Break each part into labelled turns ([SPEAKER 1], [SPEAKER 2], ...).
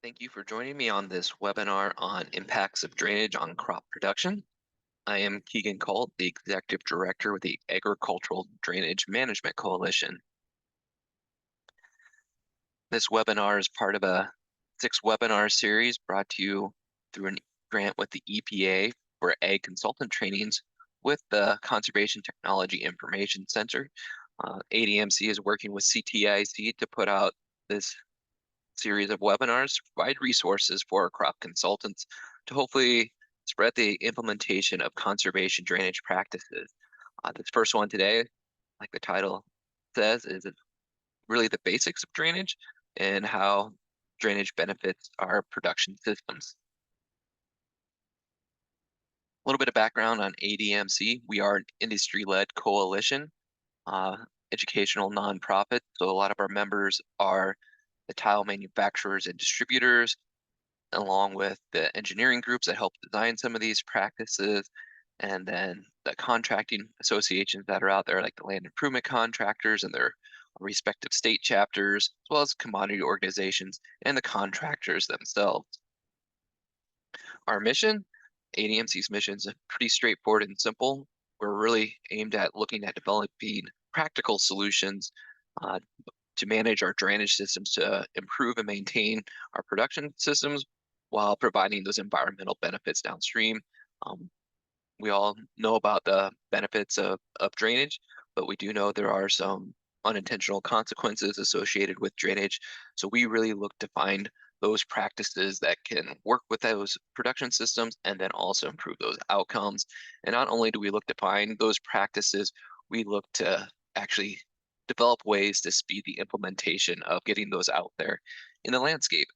[SPEAKER 1] Thank you for joining me on this webinar on impacts of drainage on crop production. I am Keegan Colt, the Executive Director with the Agricultural Drainage Management Coalition. This webinar is part of a 6-webinar series brought to you through a grant with the EPA for ag consultant trainings with the Conservation Technology Information Center. ADMC is working with CTIC to put out this series of webinars to provide resources for crop consultants to hopefully spread the implementation of conservation drainage practices. This first one today, like the title says, is really the basics of drainage and how drainage benefits our production systems. A little bit of background on ADMC. We are an industry-led coalition, educational nonprofit. So a lot of our members are the tile manufacturers and distributors, along with the engineering groups that help design some of these practices, and then the contracting associations that are out there, like the land improvement contractors and their respective state chapters, as well as commodity organizations and the contractors themselves. Our mission, ADMC's mission, is pretty straightforward and simple. We're really aimed at looking at developing practical solutions to manage our drainage systems to improve and maintain our production systems while providing those environmental benefits downstream. We all know about the benefits of drainage, but we do know there are some unintentional consequences associated with drainage. So we really look to find those practices that can work with those production systems and then also improve those outcomes. And not only do we look to find those practices, we look to actually develop ways to speed the implementation of getting those out there in the landscape.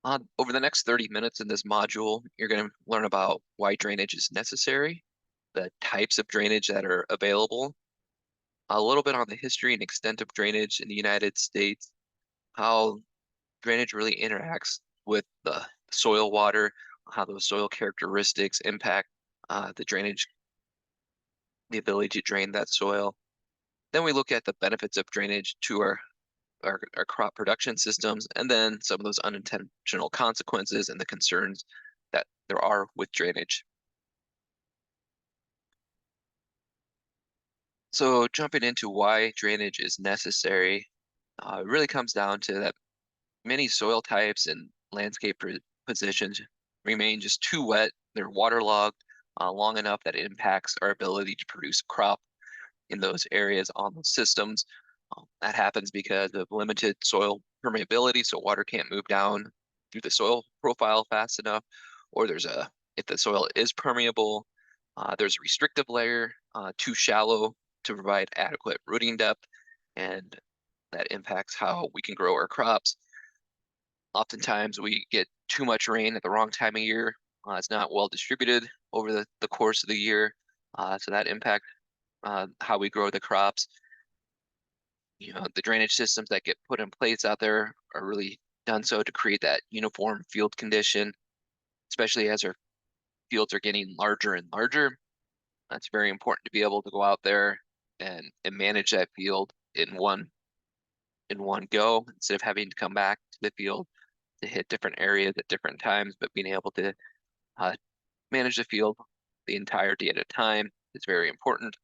[SPEAKER 1] Over the next 30 minutes in this module, you're going to learn about why drainage is necessary, the types of drainage that are available, a little bit on the history and extent of drainage in the United States, how drainage really interacts with the soil water, how those soil characteristics impact the drainage, the ability to drain that soil. Then we look at the benefits of drainage to our crop production systems, and then some of those unintentional consequences and the concerns that there are with drainage. So jumping into why drainage is necessary, it really comes down to that many soil types and landscape positions remain just too wet. They're waterlogged long enough that it impacts our ability to produce a crop in those areas on those systems. That happens because of limited soil permeability, so water can't move down through the soil profile fast enough, or if the soil is permeable, there's a restrictive layer too shallow to provide adequate rooting depth, and that impacts how we can grow our crops. Oftentimes we get too much rain at the wrong time of year. It's not well distributed over the course of the year, so that impacts how we grow the crops. The drainage systems that get put in place out there are really done so to create that uniform field condition, especially as our fields are getting larger and larger. That's very important to be able to go out there and manage that field in one go, instead of having to come back to the field to hit different areas at different times, but being able to manage the field the entire day at a time is very important.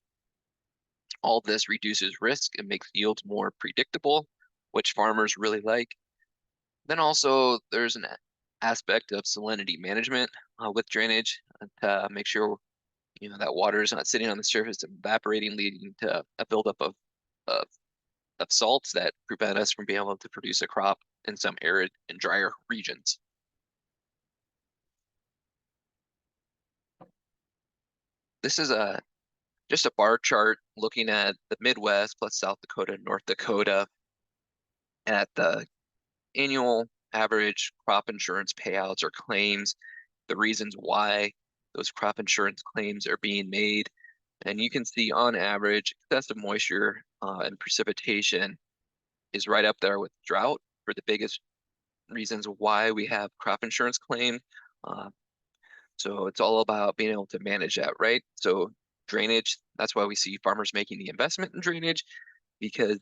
[SPEAKER 1] All this reduces risk and makes yields more predictable, which farmers really like. Then also there's an aspect of salinity management with drainage to make sure that water is not sitting on the surface and evaporating, leading to a buildup of salts that prevent us from being able to produce a crop in some arid and drier regions. This is just a bar chart looking at the Midwest plus South Dakota and North Dakota at the annual average crop insurance payouts or claims, the reasons why those crop insurance claims are being made. And you can see on average, excessive moisture and precipitation is right up there with drought for the biggest reasons why we have crop insurance claims. So it's all about being able to manage that, right? So drainage, that's why we see farmers making the investment in drainage, because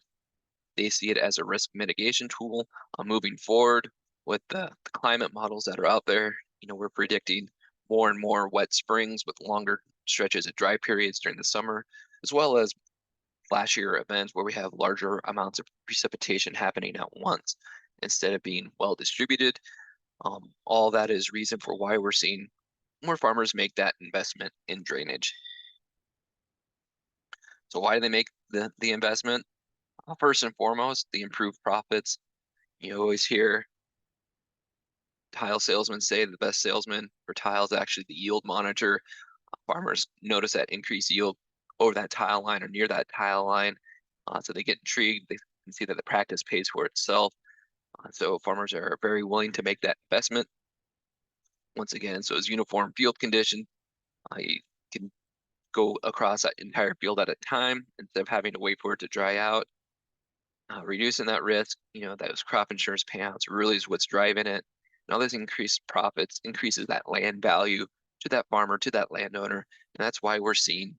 [SPEAKER 1] they see it as a risk mitigation tool moving forward with the climate models that are out there. We're predicting more and more wet springs with longer stretches of dry periods during the summer, as well as flashier events where we have larger amounts of precipitation happening at once instead of being well distributed. All that is reason for why we're seeing more farmers make that investment in drainage. So why do they make the investment? First and foremost, the improved profits. You always hear tile salesmen say the best salesman for tile is actually the yield monitor. Farmers notice that increased yield over that tile line or near that tile line. So they get intrigued. They can see that the practice pays for itself. So farmers are very willing to make that investment. Once again, so as uniform field condition, you can go across that entire field at a time instead of having to wait for it to dry out. Reducing that risk, those crop insurance payouts really is what's driving it. And all this increased profits increases that land value to that farmer, to that landowner. And that's why we're seeing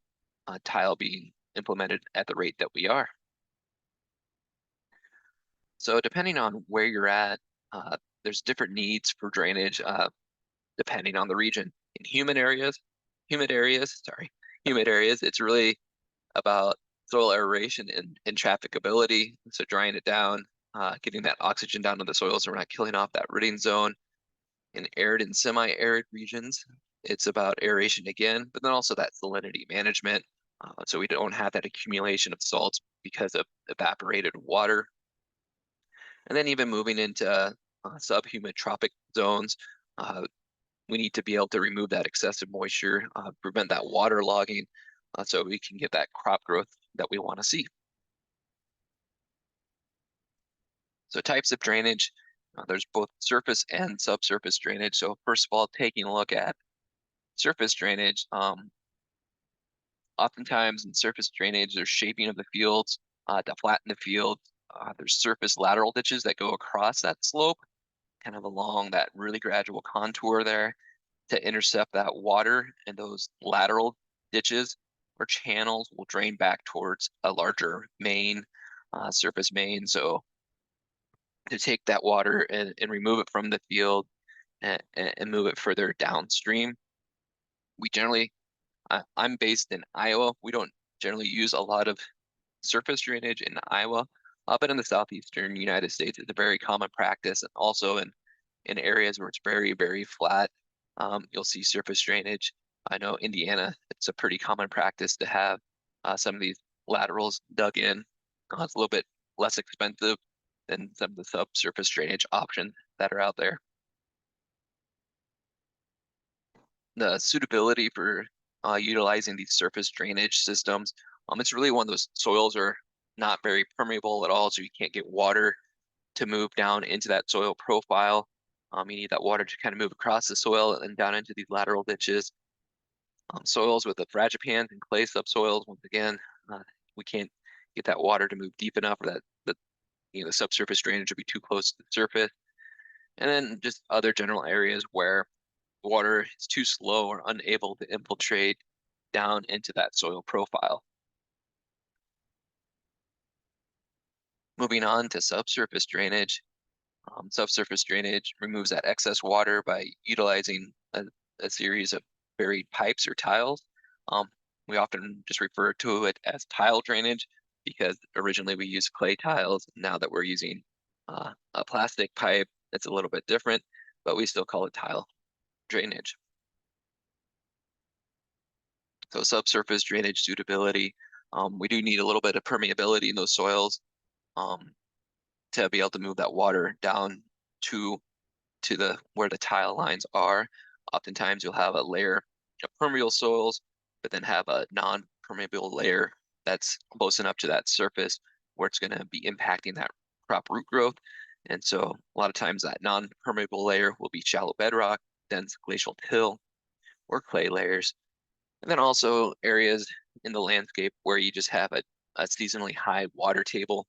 [SPEAKER 1] tile being implemented at the rate that we are. So depending on where you're at, there's different needs for drainage depending on the region. In humid areas, it's really about soil aeration and trafficability. So drying it down, getting that oxygen down to the soil so we're not killing off that rooting zone. In arid and semi-arid regions, it's about aeration again, but then also that salinity management. So we don't have that accumulation of salts because of evaporated water. And then even moving into subhumid tropic zones, we need to be able to remove that excessive moisture, prevent that water logging, so we can get that crop growth that we want to see. So types of drainage, there's both surface and subsurface drainage. So first of all, taking a look at surface drainage, oftentimes in surface drainage, there's shaping of the fields to flatten the field. There's surface lateral ditches that go across that slope, kind of along that really gradual contour there to intercept that water, and those lateral ditches or channels will drain back towards a larger main, surface main. So to take that water and remove it from the field and move it further downstream. We generally, I'm based in Iowa. We don't generally use a lot of surface drainage in Iowa, but in the southeastern United States, it's a very common practice, and also in areas where it's very, very flat, you'll see surface drainage. I know Indiana, it's a pretty common practice to have some of these laterals dug in. It's a little bit less expensive than some of the subsurface drainage options that are out there. The suitability for utilizing these surface drainage systems, it's really one of those soils are not very permeable at all, so you can't get water to move down into that soil profile. You need that water to kind of move across the soil and down into these lateral ditches. Soils with the fragipans and clay subsoils, once again, we can't get that water to move deep enough, or that the subsurface drainage would be too close to the surface. And then just other general areas where water is too slow or unable to infiltrate down into that soil profile. Moving on to subsurface drainage. Subsurface drainage removes that excess water by utilizing a series of buried pipes or tiles. We often just refer to it as tile drainage because originally we used clay tiles. Now that we're using a plastic pipe, it's a little bit different, but we still call it tile drainage. So subsurface drainage suitability, we do need a little bit of permeability in those soils to be able to move that water down to the where the tile lines are. Oftentimes you'll have a layer of permeable soils, but then have a non-permeable layer that's close enough to that surface where it's going to be impacting that crop root growth. And so a lot of times that non-permeable layer will be shallow bedrock, dense glacial till, or clay layers. And then also areas in the landscape where you just have a seasonally high water table.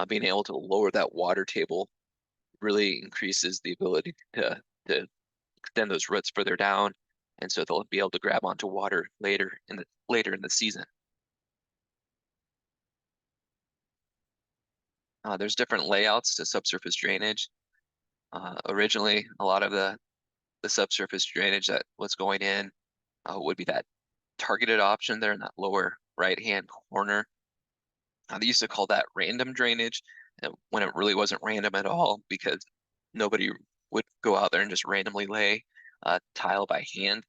[SPEAKER 1] Being able to lower that water table really increases the ability to extend those roots further down, and so they'll be able to grab onto water later in the season. There's different layouts to subsurface drainage. Originally, a lot of the subsurface drainage that was going in would be that targeted option there in that lower right-hand corner. They used to call that random drainage, when it really wasn't random at all, because nobody would go out there and just randomly lay tile by hand.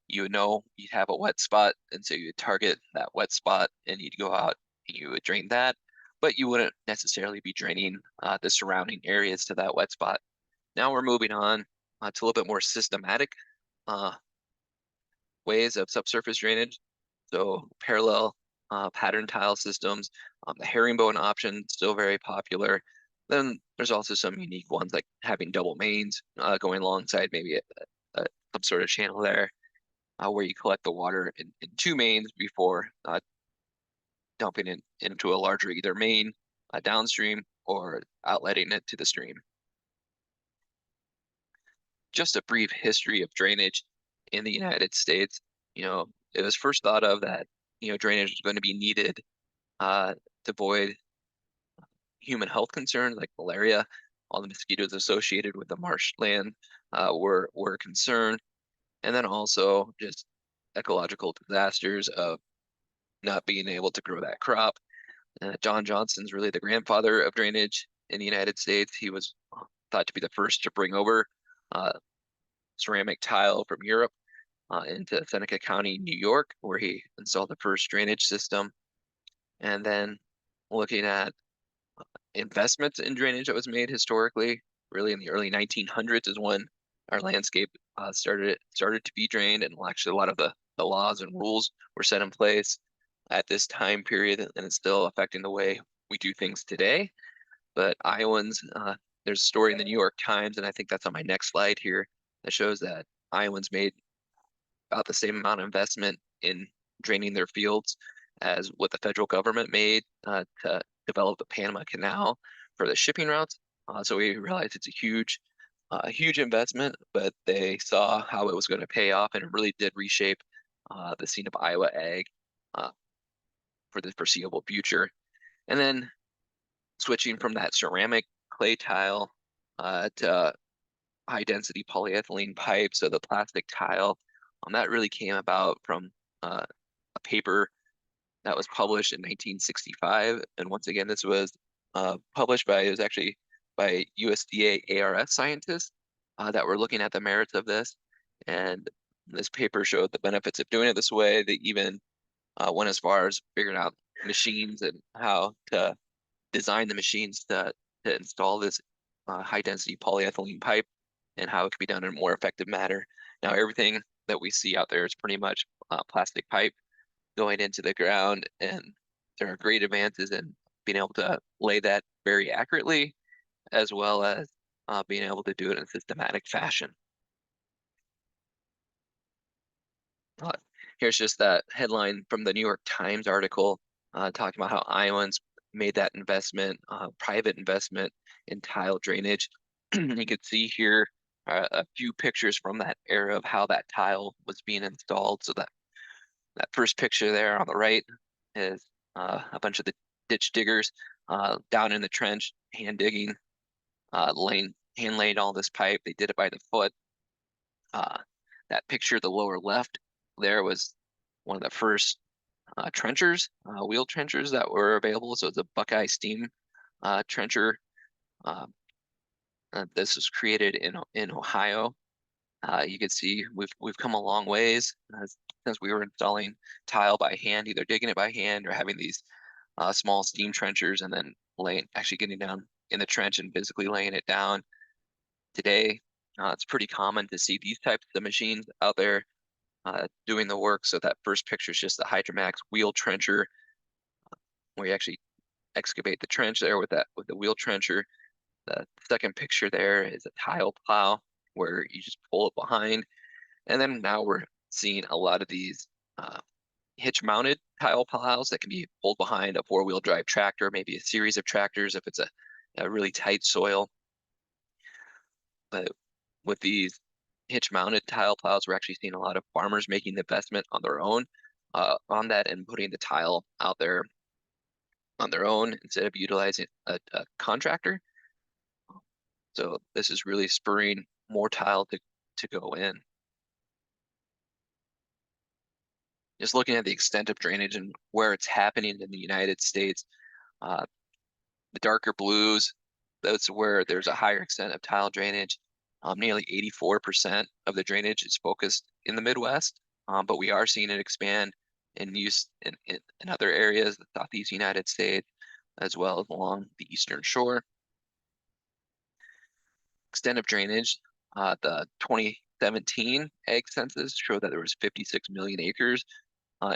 [SPEAKER 1] You would know you'd have a wet spot, and so you would target that wet spot, and you'd go out and you would drain that, but you wouldn't necessarily be draining the surrounding areas to that wet spot. Now we're moving on to a little bit more systematic ways of subsurface drainage. So parallel pattern tile systems, the herringbone option, still very popular. Then there's also some unique ones like having double mains going alongside maybe some sort of channel there where you collect the water in two mains before dumping it into a larger either main downstream or outletting it to the stream. Just a brief history of drainage in the United States. It was first thought of that, drainage was going to be needed to avoid human health concerns like malaria. All the mosquitoes associated with the marshland were concerned. And then also just ecological disasters of not being able to grow that crop. John Johnson's really the grandfather of drainage in the United States. He was thought to be the first to bring over ceramic tile from Europe into Seneca County, New York, where he installed the first drainage system. And then looking at investments in drainage that was made historically, really in the early 1900s is when our landscape started to be drained, and actually a lot of the laws and rules were set in place at this time period, and it's still affecting the way we do things today. But Iowans, there's a story in the New York Times, and I think that's on my next slide here, that shows that Iowans made about the same amount of investment in draining their fields as what the federal government made to develop the Panama Canal for the shipping routes. So we realized it's a huge investment, but they saw how it was going to pay off, and it really did reshape the scene of Iowa ag for the foreseeable future. And then switching from that ceramic clay tile to high density polyethylene pipe, so the plastic tile, that really came about from a paper that was published in 1965. And once again, this was published it was actually by USDA ARS scientists that were looking at the merits of this. And this paper showed the benefits of doing it this way. They even went as far as figuring out machines and how to design the machines to install this high density polyethylene pipe and how it could be done in a more effective manner. Now, everything that we see out there is pretty much plastic pipe going into the ground, and there are great advances in being able to lay that very accurately, as well as being able to do it in a systematic fashion. Here's just that headline from the New York Times article talking about how Iowans made that investment, private investment in tile drainage. You can see here a few pictures from that era of how that tile was being installed. So that first picture there on the right is a bunch of the ditch diggers down in the trench, hand digging, hand laying all this pipe. They did it by the foot. That picture, the lower left, there was one of the first trenchers, wheel trenchers that were available. So it's a Buckeye steam trencher. This was created in Ohio. You can see we've come a long ways since we were installing tile by hand, either digging it by hand or having these small steam trenchers and then actually getting down in the trench and physically laying it down. Today, it's pretty common to see these types of machines out there doing the work. So that first picture is just the Hydromax wheel trencher, where you actually excavate the trench there with the wheel trencher. The second picture there is a tile plow, where you just pull it behind. And then now we're seeing a lot of these hitch-mounted tile plows that can be pulled behind a four-wheel drive tractor, maybe a series of tractors if it's a really tight soil. But with these hitch-mounted tile plows, we're actually seeing a lot of farmers making the investment on their own on that and putting the tile out there on their own instead of utilizing a contractor. So this is really spurring more tile to go in. Just looking at the extent of drainage and where it's happening in the United States, the darker blues, that's where there's a higher extent of tile drainage. Nearly 84% of the drainage is focused in the Midwest, but we are seeing it expand in use in other areas, the Southeast United States, as well as along the Eastern Shore. Extent of drainage, the 2017 Ag Census showed that there was 56 million acres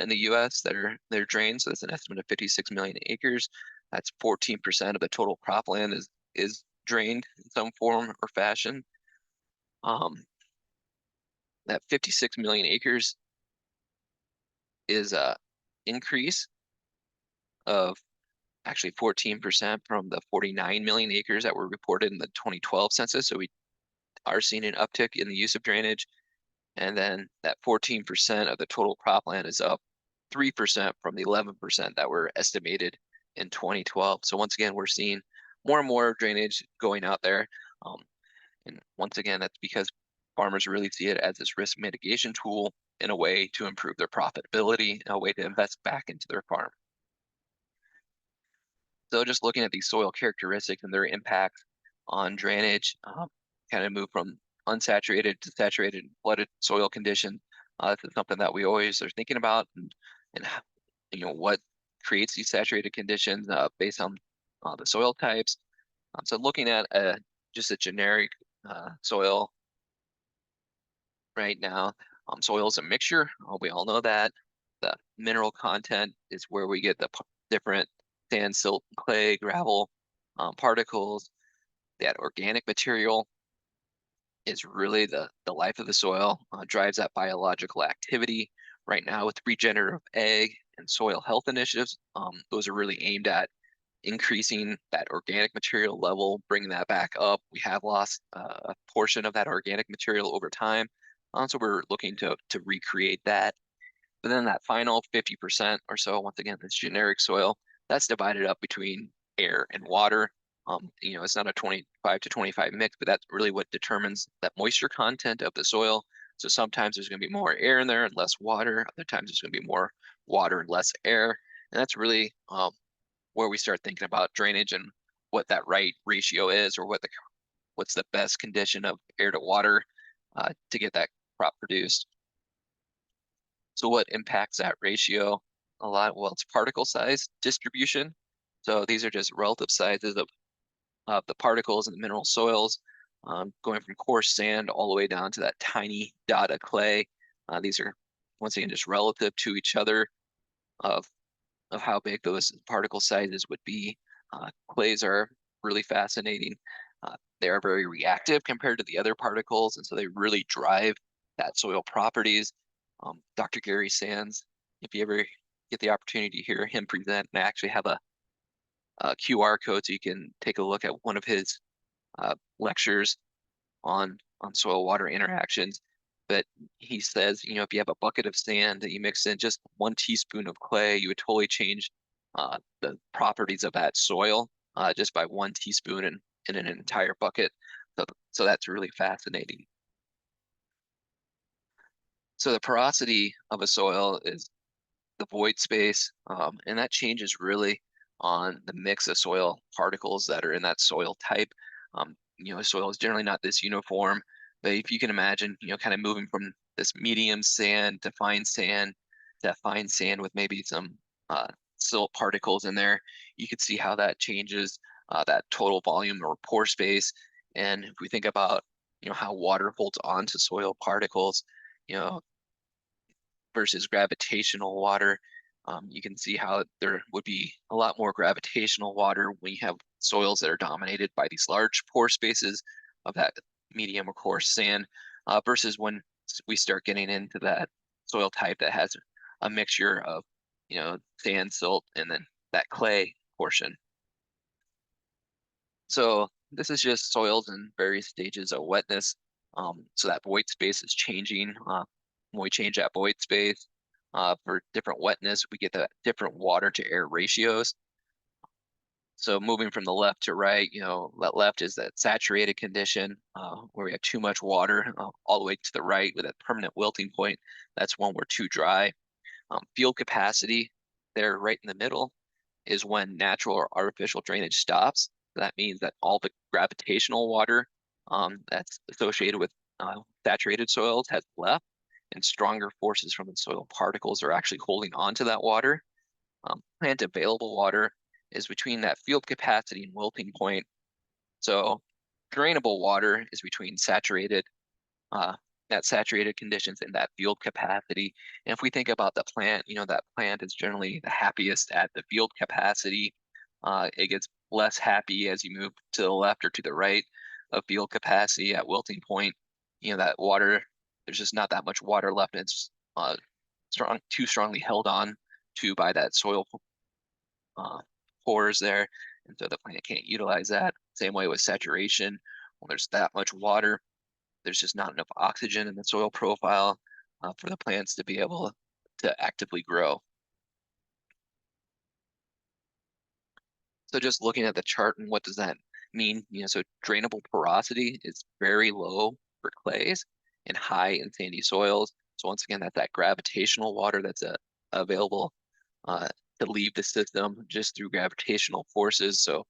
[SPEAKER 1] in the U.S. that are drained. So that's an estimate of 56 million acres. That's 14% of the total cropland is drained in some form or fashion. That 56 million acres is a increase of actually 14% from the 49 million acres that were reported in the 2012 census. So we are seeing an uptick in the use of drainage. And then that 14% of the total cropland is up 3% from the 11% that were estimated in 2012. So once again, we're seeing more and more drainage going out there. And once again, that's because farmers really see it as this risk mitigation tool in a way to improve their profitability, a way to invest back into their farm. So just looking at these soil characteristics and their impact on drainage, kind of move from unsaturated to saturated and flooded soil conditions. This is something that we always are thinking about, and what creates these saturated conditions based on the soil types. So looking at just a generic soil right now, soil is a mixture. We all know that. The mineral content is where we get the different sand, silt, clay, gravel particles. That organic material is really the life of the soil, drives that biological activity. Right now with regenerative ag and soil health initiatives, those are really aimed at increasing that organic material level, bringing that back up. We have lost a portion of that organic material over time, so we're looking to recreate that. But then that final 50% or so, once again, this generic soil, that's divided up between air and water. It's not a 25 to 25 mix, but that's really what determines that moisture content of the soil. So sometimes there's going to be more air in there and less water. Other times there's going to be more water and less air. And that's really where we start thinking about drainage and what that right ratio is, or what's the best condition of air to water to get that crop produced. So what impacts that ratio a lot? Well, it's particle size distribution. So these are just relative sizes of the particles in the mineral soils, going from coarse sand all the way down to that tiny dot of clay. These are, once again, just relative to each other of how big those particle sizes would be. Clays are really fascinating. They are very reactive compared to the other particles, and so they really drive that soil properties. Dr. Gary Sands, if you ever get the opportunity to hear him present, and I actually have a QR code so you can take a look at one of his lectures on soil water interactions. But he says, if you have a bucket of sand that you mix in just 1 teaspoon of clay, you would totally change the properties of that soil just by 1 teaspoon in an entire bucket. So that's really fascinating. So the porosity of a soil is the void space, and that changes really on the mix of soil particles that are in that soil type. Soil is generally not this uniform, but if you can imagine, kind of moving from this medium sand to fine sand with maybe some silt particles in there, you could see how that changes that total volume or pore space. And if we think about, how water holds on to soil particles, versus gravitational water, you can see how there would be a lot more gravitational water when you have soils that are dominated by these large pore spaces of that medium or coarse sand, versus when we start getting into that soil type that has a mixture of, sand, silt, and then that clay portion. So this is just soils in various stages of wetness. So that void space is changing. When we change that void space for different wetness, we get the different water to air ratios. So moving from the left to right, that left is that saturated condition where we have too much water, all the way to the right with that permanent wilting point. That's when we're too dry. Field capacity there right in the middle is when natural or artificial drainage stops. That means that all the gravitational water that's associated with saturated soils has left, and stronger forces from the soil particles are actually holding on to that water. Plant available water is between that field capacity and wilting point. So drainable water is between uh, that saturated conditions and that field capacity. And if we think about the plant, that plant is generally the happiest at the field capacity. It gets less happy as you move to the left or to the right of field capacity at wilting point. That water, there's just not that much water left, and it's too strongly held on to by that soil uh, pores there, and so the plant can't utilize that. Same way with saturation. When there's that much water, there's just not enough oxygen in the soil profile for the plants to be able to actively grow. So just looking at the chart, and what does that mean? So drainable porosity is very low for clays and high in sandy soils. So once again, that's that gravitational water that's available to leave the system just through gravitational forces. So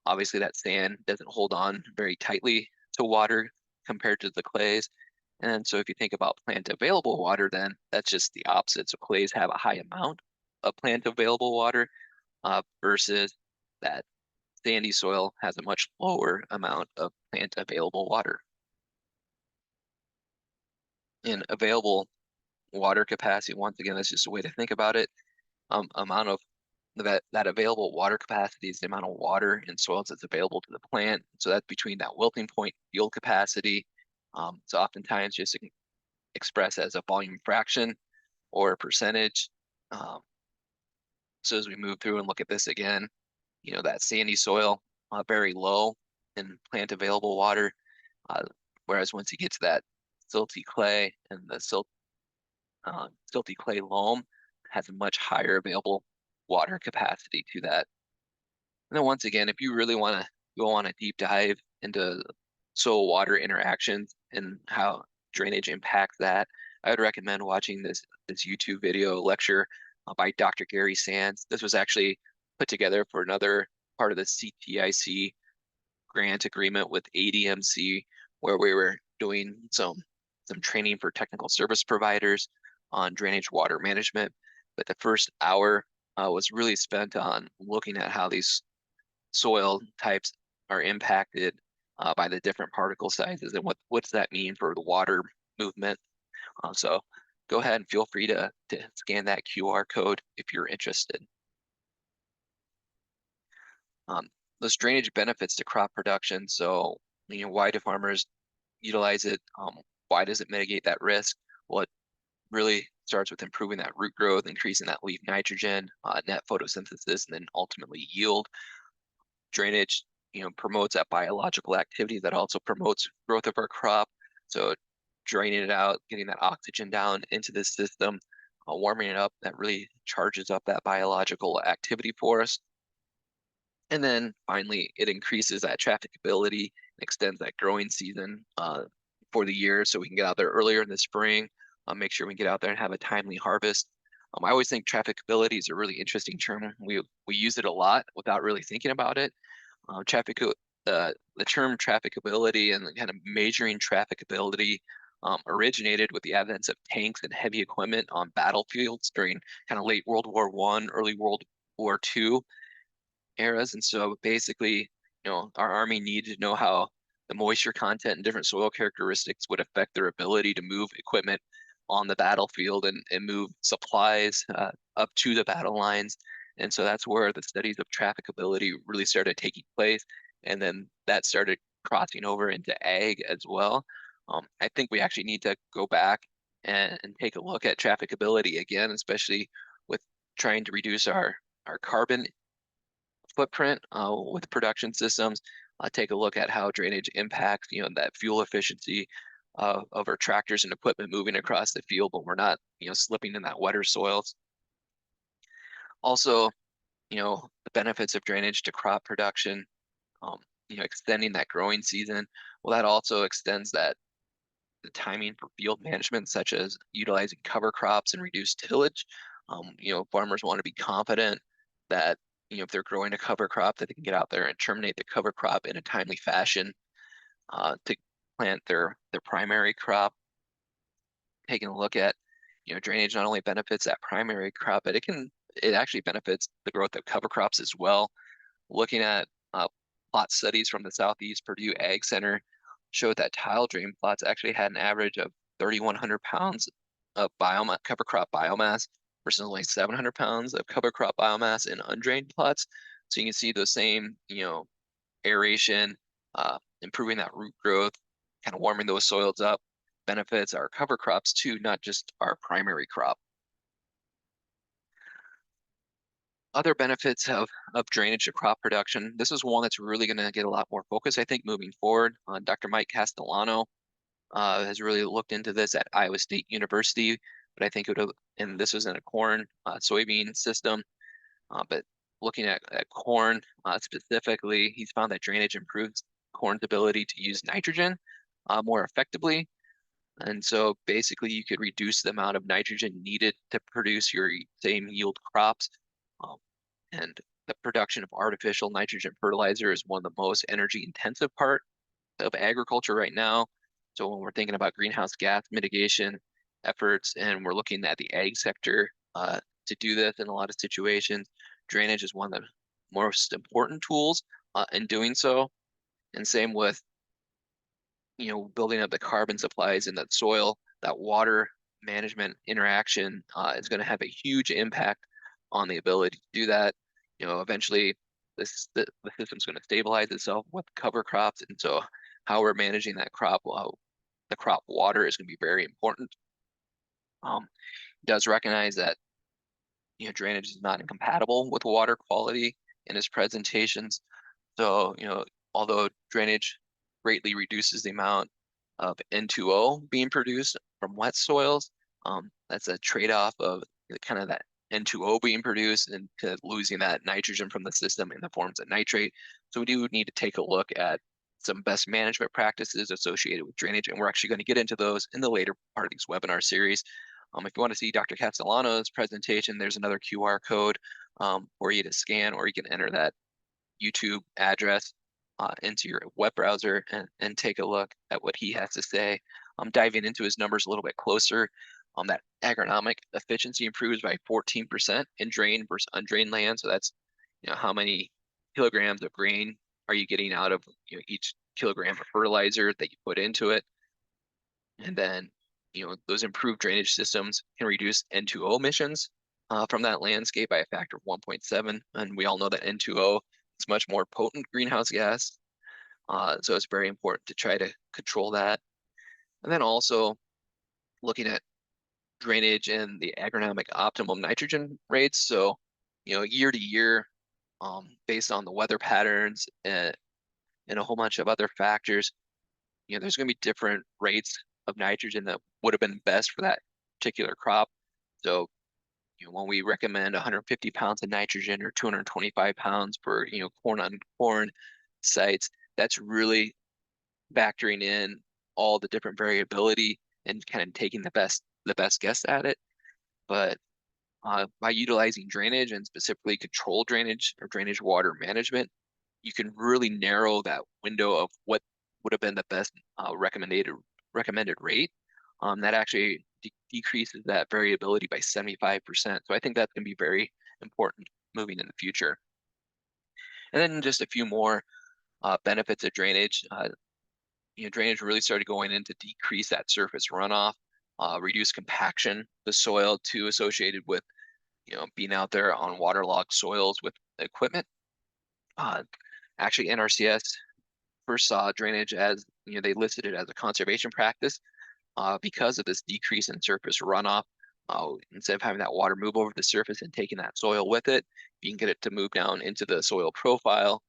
[SPEAKER 1] obviously that sand doesn't hold on very tightly to water compared to the clays. And so if you think about plant available water, then that's just the opposite. So clays have a high amount of plant available water versus that sandy soil has a much lower amount of plant available water. In available water capacity, once again, that's just a way to think about it. Amount of that available water capacity is the amount of water in soils that's available to the plant. So that's between that wilting point field capacity. So oftentimes just expressed as a volume fraction or a percentage. So as we move through and look at this again, that sandy soil, very low in plant available water. Whereas once you get to that silty clay, and the silty clay loam has a much higher available water capacity to that. And then once again, if you really want to go on a deep dive into soil water interactions and how drainage impacts that, I would recommend watching this YouTube video lecture by Dr. Gary Sands. This was actually put together for another part of the CTIC grant agreement with ADMC, where we were doing some training for technical service providers on drainage water management. But the first hour was really spent on looking at how these soil types are impacted by the different particle sizes, and what does that mean for the water movement. So go ahead and feel free to scan that QR code if you're interested. Those drainage benefits to crop production. So, why do farmers utilize it? Why does it mitigate that risk? Well, it really starts with improving that root growth, increasing that leaf nitrogen, net photosynthesis, and then ultimately yield. Drainage, promotes that biological activity that also promotes growth of our crop. So draining it out, getting that oxygen down into the system, warming it up, that really charges up that biological activity for us. And then finally, it increases that trafficability, extends that growing season for the year, so we can get out there earlier in the spring, make sure we get out there and have a timely harvest. I always think trafficability is a really interesting term. We use it a lot without really thinking about it. The term trafficability and kind of measuring trafficability originated with the advent of tanks and heavy equipment on battlefields during kind of late World War I, early World War II eras. And so basically, our Army needed to know how the moisture content and different soil characteristics would affect their ability to move equipment on the battlefield and move supplies up to the battle lines. And so that's where the studies of trafficability really started taking place. And then that started crossing over into ag as well. I think we actually need to go back and take a look at trafficability again, especially with trying to reduce our carbon footprint with production systems. Take a look at how drainage impacts, that fuel efficiency of our tractors and equipment moving across the field, but we're not, slipping in that wetter soils. Also, the the benefits of drainage to crop production, um, extending that growing season. Well, that also extends the timing for field management, such as utilizing cover crops and reduced tillage. Farmers want to be confident that, if they're growing a cover crop, that they can get out there and terminate the cover crop in a timely fashion to plant their primary crop. Taking a look at, drainage not only benefits that primary crop, but it actually benefits the growth of cover crops as well. Looking at plot studies from the Southeast Purdue Ag Center showed that tile drain plots actually had an average of 3,100 pounds of cover crop biomass versus only 700 pounds of cover crop biomass in undrained plots. So you can see those same, aeration, improving that root growth, kind of warming those soils up, benefits our cover crops too, not just our primary crop. Other benefits of drainage to crop production. This is one that's really going to get a lot more focus, I think, moving forward. Dr. Mike Castellano has really looked into this at Iowa State University, but I think it would have, and this was in a corn soybean system, but looking at corn specifically, he's found that drainage improves corn's ability to use nitrogen more effectively. And so basically you could reduce the amount of nitrogen needed to produce your same yield crops. And the production of artificial nitrogen fertilizer is one of the most energy intensive part of agriculture right now. So when we're thinking about greenhouse gas mitigation efforts and we're looking at the ag sector to do this in a lot of situations, drainage is one of the most important tools in doing so. And same with, building up the carbon supplies in that soil, that water management interaction is going to have a huge impact on the ability to do that. Eventually the system's going to stabilize itself with cover crops. And so how we're managing that crop, the crop water is going to be very important. Does recognize that, drainage is not incompatible with water quality in his presentations. So, although drainage greatly reduces the amount of N2O being produced from wet soils, that's a trade-off of kind of that N2O being produced and losing that nitrogen from the system in the forms of nitrate. So we do need to take a look at some best management practices associated with drainage, and we're actually going to get into those in the later part of these webinar series. If you want to see Dr. Castellano's presentation, there's another QR code for you to scan, or you can enter that YouTube address into your web browser and take a look at what he has to say. I'm diving into his numbers a little bit closer. That agronomic efficiency improves by 14% in drained versus undrained land. So that's, how many kilograms of grain are you getting out of each kilogram of fertilizer that you put into it. And then, those improved drainage systems can reduce N2O emissions from that landscape by a factor of 1.7. And we all know that N2O is much more potent greenhouse gas. So it's very important to try to control that. And then also looking at drainage and the agronomic optimum nitrogen rates. So, year to year, based on the weather patterns and a whole bunch of other factors, there's going to be different rates of nitrogen that would have been best for that particular crop. So, when we recommend 150 pounds of nitrogen or 225 pounds per, corn on corn sites, that's really factoring in all the different variability and kind of taking the best guess at it. But by utilizing drainage and specifically controlled drainage or drainage water management, you can really narrow that window of what would have been the best recommended rate. That actually decreases that variability by 75%. So I think that's going to be very important moving in the future. And then just a few more benefits of drainage. Drainage really started going in to decrease that surface runoff, reduce compaction of the soil too, associated with being out there on waterlogged soils with equipment. Actually, NRCS first saw drainage as, they listed it as a conservation practice because of this decrease in surface runoff. Instead of having that water move over the surface and taking that soil with it, you can get it to move down into the soil profile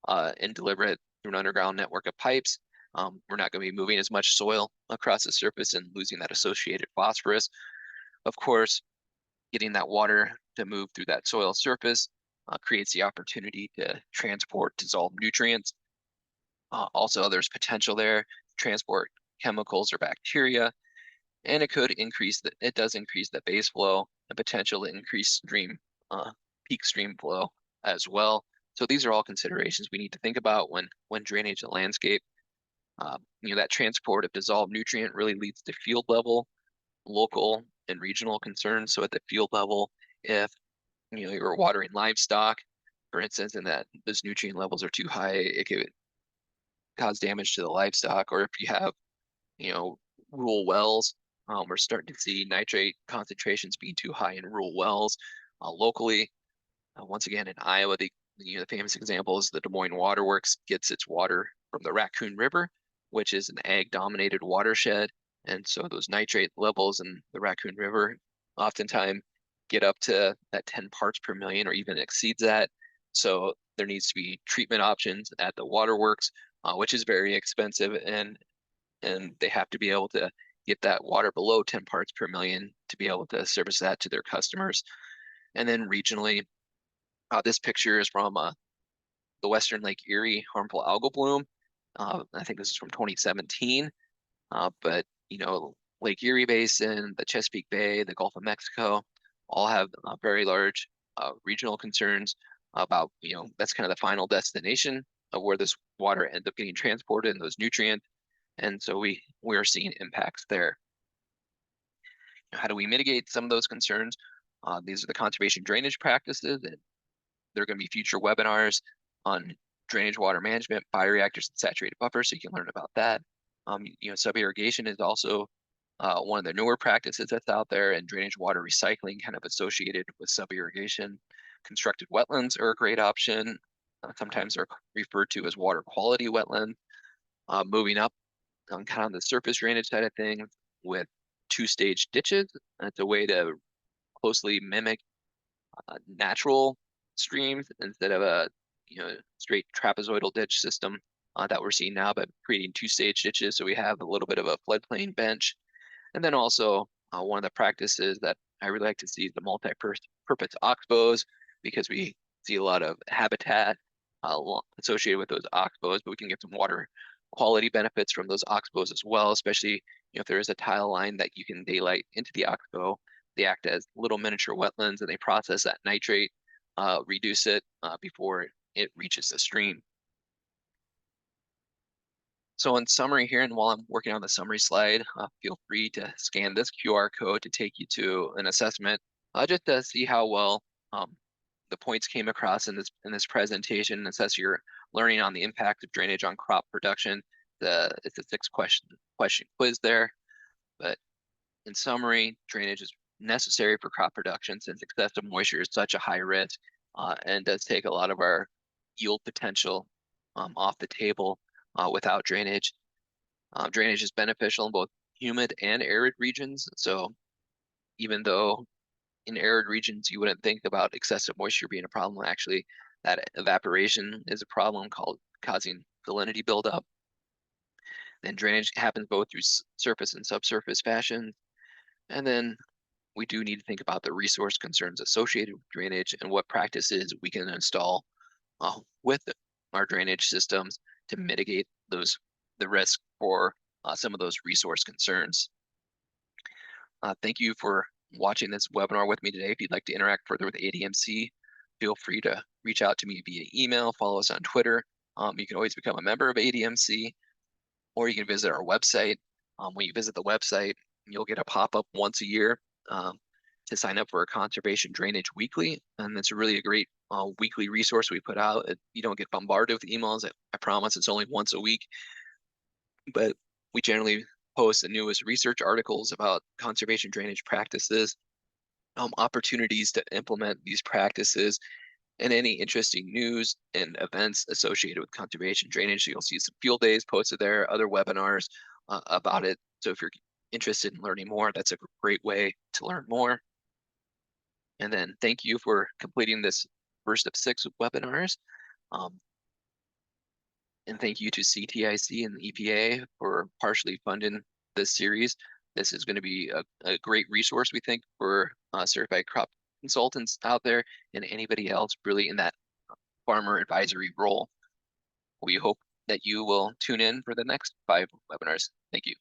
[SPEAKER 1] and deliver it through an underground network of pipes. We're not going to be moving as much soil across the surface and losing that associated phosphorus. Of course, getting that water to move through that soil surface creates the opportunity to transport dissolved nutrients. Also, there's potential there to transport chemicals or bacteria, and it does increase the base flow and potential to increase peak stream flow as well. So these are all considerations we need to think about when drainage the landscape. That transport of dissolved nutrient really leads to field level, local, and regional concerns. So at the field level, if you're watering livestock, for instance, and that those nutrient levels are too high, it could cause damage to the livestock. Or if you have, rural wells, we're starting to see nitrate concentrations being too high in rural wells. Locally, once again in Iowa, the famous example is the Des Moines Waterworks gets its water from the Raccoon River, which is an ag-dominated watershed, and so those nitrate levels in the Raccoon River oftentimes get up to that 10 parts per million or even exceeds that. So there needs to be treatment options at the waterworks, which is very expensive, and they have to be able to get that water below 10 parts per million to be able to service that to their customers. And then regionally, this picture is from the Western Lake Erie harmful algal bloom. I think this is from 2017. But Lake Erie Basin, the Chesapeake Bay, the Gulf of Mexico, all have very large regional concerns about, that's kind of the final destination of where this water ends up getting transported and those nutrients. And so we are seeing impacts there. How do we mitigate some of those concerns? These are the conservation drainage practices, and there are going to be future webinars on drainage water management, bioreactors, and saturated buffers, so you can learn about that. Sub-irrigation is also one of the newer practices that's out there, and drainage water recycling kind of associated with sub-irrigation. Constructed wetlands are a great option. Sometimes they're referred to as water quality wetlands. Moving up on kind of the surface drainage side of things with two-stage ditches. It's a way to closely mimic natural streams instead of a straight trapezoidal ditch system that we're seeing now, but creating two-stage ditches so we have a little bit of a floodplain bench. And then also one of the practices that I really like to see is the multi-purpose oxbows, because we see a lot of habitat associated with those oxbows, but we can get some water quality benefits from those oxbows as well, especially if there is a tile line that you can daylight into the oxbow. They act as little miniature wetlands, and they process that nitrate, reduce it before it reaches the stream. So in summary here, and while I'm working on the summary slide, feel free to scan this QR code to take you to an assessment, just to see how well the points came across in this presentation, assess your learning on the impact of drainage on crop production. It's a 6-question quiz there, but in summary, drainage is necessary for crop production since excessive moisture is such a high risk and does take a lot of our yield potential off the table without drainage. Drainage is beneficial in both humid and arid regions. So even though in arid regions you wouldn't think about excessive moisture being a problem, actually that evaporation is a problem causing salinity buildup. Then drainage happens both through surface and subsurface fashion. And then we do need to think about the resource concerns associated with drainage and what practices we can install with our drainage systems to mitigate the risk for some of those resource concerns. Thank you for watching this webinar with me today. If you'd like to interact further with ADMC, feel free to reach out to me via email, follow us on Twitter. You can always become a member of ADMC, or you can visit our website. When you visit the website, you'll get a pop-up once a year to sign up for a Conservation Drainage Weekly, and it's really a great weekly resource we put out. You don't get bombarded with emails. I promise it's only once a week, but we generally post the newest research articles about conservation drainage practices, opportunities to implement these practices, and any interesting news and events associated with conservation drainage. So you'll see some field days posted there, other webinars about it. So if you're interested in learning more, that's a great way to learn more. And then thank you for completing this first of 6 webinars. And thank you to CTIC and the EPA for partially funding this series. This is going to be a great resource, we think, for certified crop consultants out there and anybody else really in that farmer advisory role. We hope that you will tune in for the next 5 webinars. Thank you.